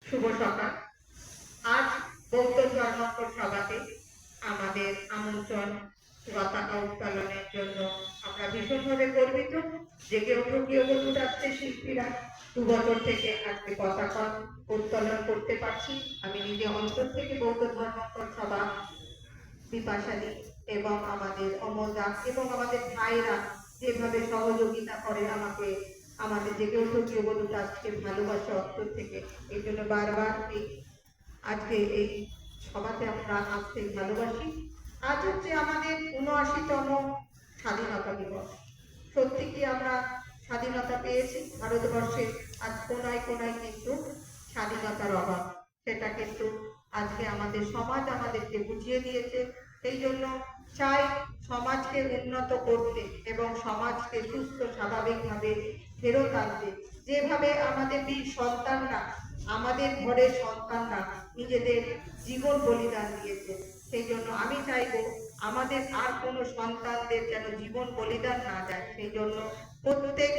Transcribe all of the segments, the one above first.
শুভ সকাল। আজ বৌদ্ধ ধর্মকর সভাতে আমাদের আমন্ত্রণ পতাকা উত্তোলনের জন্য আমরা ভীষণভাবে গর্বিত। জেগে উঠো গৃহবধূ রাষ্ট্রের শিল্পীরা 2 বছর থেকে আজকে পতাকা উত্তোলন করতে পারছি। আমি নিজে অন্তর থেকে বৌদ্ধ ধর্মকর সভা বিপাশালী এবং আমাদের অমলদা এবং আমাদের ভাইরা যেভাবে সহযোগিতা করে আমাকে, আমাদের জেগে উঠো গৃহবধূ রাষ্ট্রকে ভালোবাসা অন্তর থেকে। এই জন্য বারবার আজকে এই সভাতে আমরা আসতে ভালোবাসি। আজ হচ্ছে আমাদের ৭৯তম স্বাধীনতা দিবস। সত্যি কি আমরা স্বাধীনতা পেয়েছি? ভারতবর্ষের আজ কোনায় কোনায় কিন্তু স্বাধীনতার অভাব, সেটা কিন্তু আজকে আমাদের সমাজ আমাদেরকে বুঝিয়ে দিয়েছে। সেই জন্য চাই সমাজকে উন্নত করতে এবং সমাজকে সুস্থ স্বাভাবিকভাবে ফেরত আনতে। যেভাবে আমাদের বীর সন্তানরা, আমাদের ঘরের সন্তানরা নিজেদের জীবন বলিদান দিয়েছে, সেই জন্য আমি চাইবো আমাদের আর কোনো সন্তানদের যেন জীবন বলিদান না যায়। সেই জন্য প্রত্যেক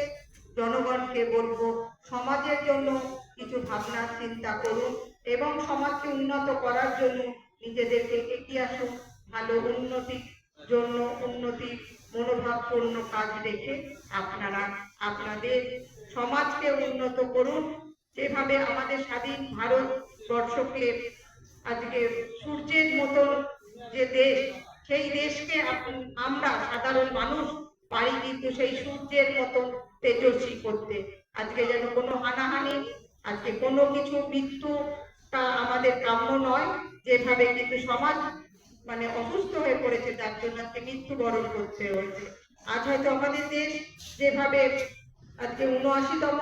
জনগণকে বলবো সমাজের জন্য কিছু ভাবনা চিন্তা করুন এবং সমাজকে উন্নত করার জন্য নিজেদেরকে এগিয়ে আসুন। ভালো উন্নতির জন্য উন্নতির মনোভাবপূর্ণ কাজ রেখে আপনারা আপনাদের সমাজকে উন্নত করুন। যেভাবে আমাদের স্বাধীন ভারতবর্ষকে আজকে সূর্যের মতন যে দেশ, সেই দেশকে আমরা সাধারণ মানুষ পারি কিন্তু সেই সূর্যের মতন তেজস্বী করতে। আজকে যেন কোনো হানাহানি, আজকে কোনো কিছু মৃত্যুটা আমাদের কাম্য নয়। যেভাবে কিন্তু সমাজ অসুস্থ হয়ে পড়েছে, যার জন্য আজকে মৃত্যুবরণ করতে হয়েছে। আজ হয়তো আমাদের দেশ যেভাবে আজকে ৭৯তম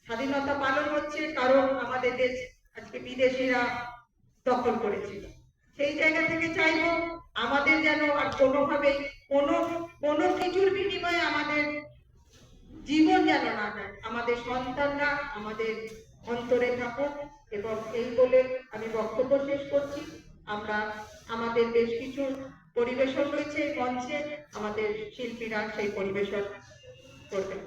স্বাধীনতা পালন হচ্ছে, কারণ আমাদের দেশ আজকে বিদেশিরা দখল করেছিল। সেই জায়গা থেকে চাইবো আমাদের যেন আর কোনোভাবেই কোনো কিছুর বিনিময়ে আমাদের জীবন যেন না যায়, আমাদের সন্তানরা আমাদের অন্তরে থাকুক। এবং এই বলে আমি বক্তব্য শেষ করছি। আমরা আমাদের বেশ কিছু পরিবেশন রয়েছে মঞ্চে, আমাদের শিল্পীরা সেই পরিবেশন করবেন।